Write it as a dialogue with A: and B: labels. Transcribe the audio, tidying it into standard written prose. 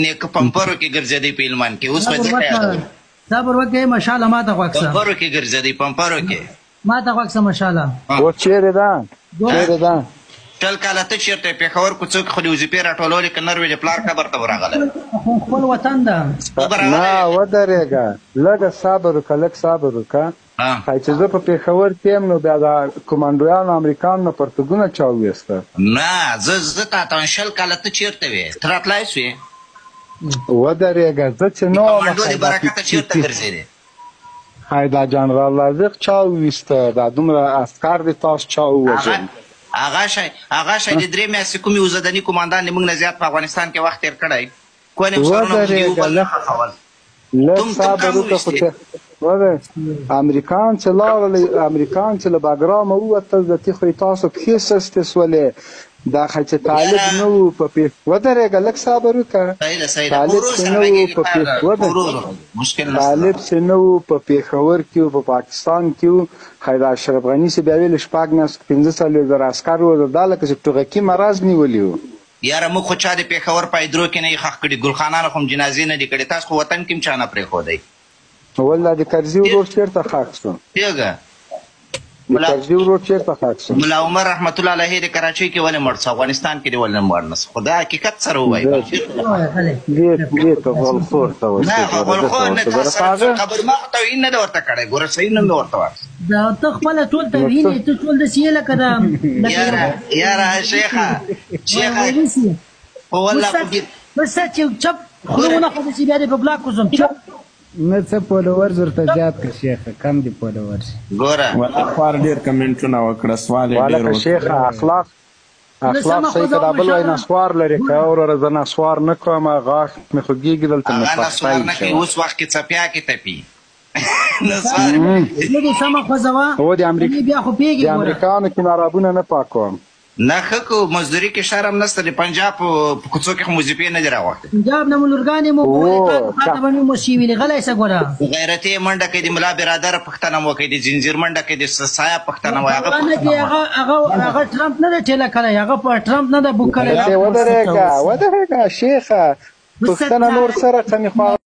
A: نیکه پمپرو کې ګرځېدی په هلمند کې اوس به ځکه یادوم
B: صبر وکړئ ماشاءالله ما ته غوږ شه
A: پمپرو کې ګرځېدی پمپرو کې
B: ما ته غوږ شه ماشاءالله
C: و چیرې ده چیرې ده
A: شل کاله ته چېرته پېښور کې څوک خو د وظیفې راټولولې که نروې د پلار قبر ته به راغلی
B: خپل وطن ده
C: نه ودرېږه لږه صبر وکړه لږ صبر وکړه چې زه په پېښور کې یم نو بیا د کمانډویانو امریکایانو نه پرتګونه چا وویسته
A: نه زه تا ته شل کاله ته چېرته وې ته راتلی سوې
C: ودرېږه زه چې نه وم
A: کمانډو د برکته چېرته ګرځېدې
C: دا جنرال رازق چا وویسته دا دومره عسکر دی تاسو چا ووژل
A: هغه شی د درې میاشتې کومې وزدني کماندان د موږ نه زیات په افغانستان کې وخت تېر کړی کوڼې سرونه موږ یو بل نه خښول
C: لږ صبر وکړه خو امریکایان چې لاړل امریکایان چې له باګرامه ووتل د تېخوی تاسو پښې سستې سولې دا چې طالب نه و په ودرېږه لږ صبر وکړه طالب چې نه و په پېښور کې و په پاکستان کې و خیر اشرف غني چې بیا ویل شپږ میاشتې 15,000 عسکر و دا لکه چې ټوغکي مرض نیولي و
A: یاره موږ خو چا د پېښور په ایدرو کې نه یې ښخ کړي ګلخانانو خو هم جنازې نه دي کړې تاسو خو وطن کې هم چا نه پرېښودی
C: والله د کرزي ورور چېرته ښخ شو
A: پوهېږه
C: د کرزي ورور چېرته ښخ شو
A: ملا عمر رحمت الله علیه د کراچۍ کې ولې مړ شو افغانستان کې دې ولې مړ نه شو خو دا حقیقت سره ووایي
C: دې ته غلخور ته
A: نه غلخور نه تا سره خبر ما خو توهین نه ده ورته کړی ګوره صحیح نوم مې ورته واخیست
B: دا ته خپله ټول توهین یې ته ټول داسې یې لکه
A: یاره شیخه خو والله
B: بس چې چپ خوله ونه خو داسې بیا دې په بلاک وځم چپ
D: نه څه فالوورز ورته زیات کړه شیخه کم دي فالوورز
A: ګوره
E: اخبار ډېر کمنټونه وکړه سوال یې ډېر وکړه
C: شیخه اخلاق صحیح که دا بل وایي نسوار لري که وروره زه نسوار نه کوم غاښ مې خوږېږي دلته مې
A: هغه نسوار نه کوي اوس وخت کې څپیا کې تپي نسوار
B: لږې سمه خوځوه
C: د امریکایانو کې نارابونه نه پاکوم
A: نه ښه کو مزدوري کې شرم نشته د پنجاب په کوڅو کې خو وظیفې نه دي راوښتې
B: پنجاب نه مو لورګانې مو خاطه به مې مو سیویلې غلی شه ګوره
A: غیرتي منډه کوي د ملا برادر پښتنه مو کوي د زنځیر منډه کوي د سایه پښتنه وایي
B: هغه ټرمپ نه ده ټېله کړی هغه په ټرمپ نه ده بوک کړی
C: ودرېږه شیخه پښتنه نور سره کمې خوا